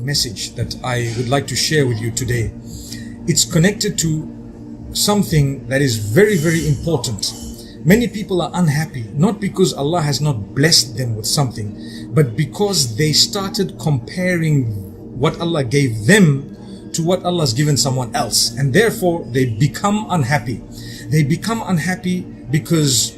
message that I would like to share with you today. It's connected to something that is very, very important. Many people are unhappy, not because Allah has not blessed them with something, but because they started comparing what Allah gave them to what Allah has given someone else. And therefore, they become unhappy. They become unhappy because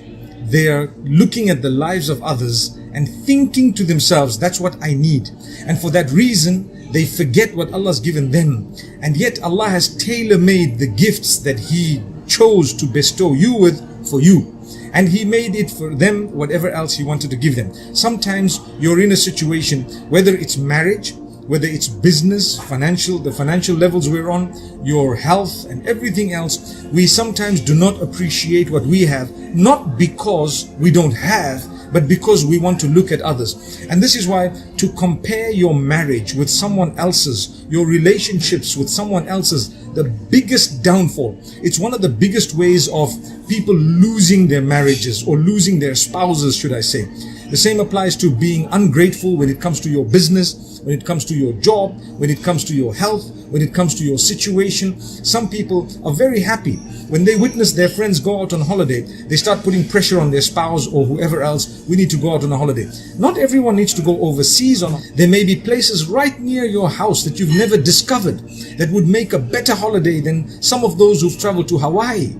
they are looking at the lives of others and thinking to themselves, that's what I need. And for that reason, they forget what Allah has given them. And yet Allah has tailor-made the gifts that He chose to bestow you with for you. And He made it for them whatever else He wanted to give them. Sometimes you're in a situation, whether it's marriage, whether it's business, the financial levels we're on, your health and everything else, we sometimes do not appreciate what we have, not because we don't have, but because we want to look at others. And this is why to compare your marriage with someone else's, your relationships with someone else's, the biggest downfall. It's one of the biggest ways of people losing their marriages or losing their spouses, should I say. The same applies to being ungrateful when it comes to your business, when it comes to your job, when it comes to your health, when it comes to your situation. Some people are very happy. When they witness their friends go out on holiday, they start putting pressure on their spouse or whoever else, we need to go out on a holiday. Not everyone needs to go overseas. There may be places right near your house that you've never discovered that would make a better holiday than some of those who've traveled to Hawaii.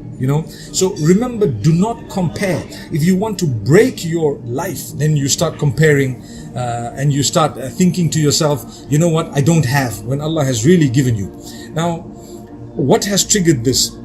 So remember, do not compare. If you want to break your life, then you start comparing and you start thinking to yourself, you know what, I don't have, when Allah has really given you. Now, what has triggered this?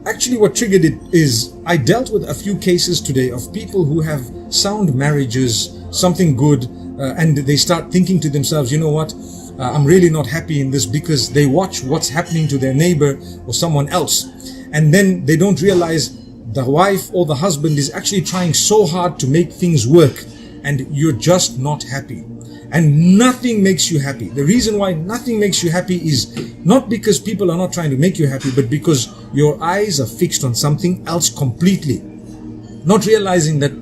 Actually, what triggered it is I dealt with a few cases today of people who have sound marriages, something good, and they start thinking to themselves, you know what, I'm really not happy in this, because they watch what's happening to their neighbor or someone else. And then they don't realize the wife or the husband is actually trying so hard to make things work, and you're just not happy. And nothing makes you happy. The reason why nothing makes you happy is not because people are not trying to make you happy, but because your eyes are fixed on something else completely. Not realizing that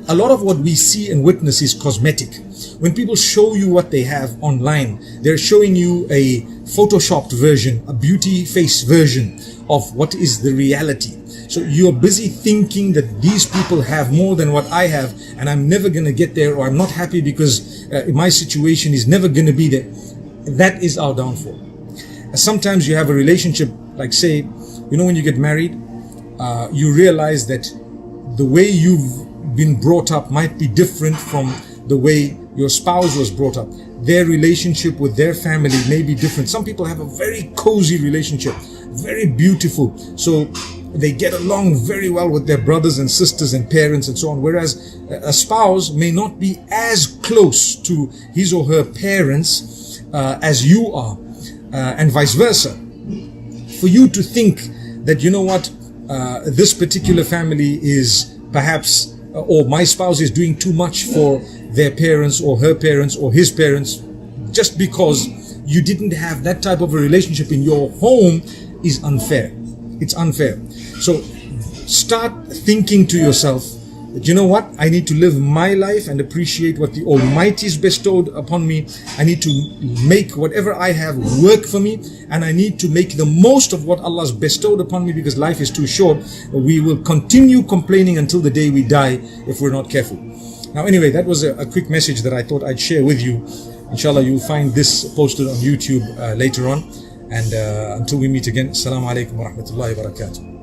a lot of what we see and witness is cosmetic. When people show you what they have online, they're showing you a photoshopped version, a beauty face version of what is the reality. So you're busy thinking that these people have more than what I have, and I'm never going to get there, or I'm not happy because my situation is never going to be there. That is our downfall. Sometimes you have a relationship, like say, when you get married, you realize that the way you've been brought up might be different from the way your spouse was brought up. Their relationship with their family may be different. Some people have a very cozy relationship, very beautiful. So they get along very well with their brothers and sisters and parents and so on. Whereas a spouse may not be as close to his or her parents as you are, and vice versa. For you to think that, you know what, this particular family is perhaps, or my spouse is doing too much for their parents or her parents or his parents, just because you didn't have that type of a relationship in your home, is unfair. It's unfair. So start thinking to yourself that, you know what, I need to live my life and appreciate what the Almighty's bestowed upon me. I need to make whatever I have work for me, and I need to make the most of what Allah's bestowed upon me, because life is too short. We will continue complaining until the day we die if we're not careful. Now anyway, that was a quick message that I thought I'd share with you. Inshallah, you'll find this posted on YouTube later on. And until we meet again, Assalamu alaikum wa rahmatullahi wa barakatuh.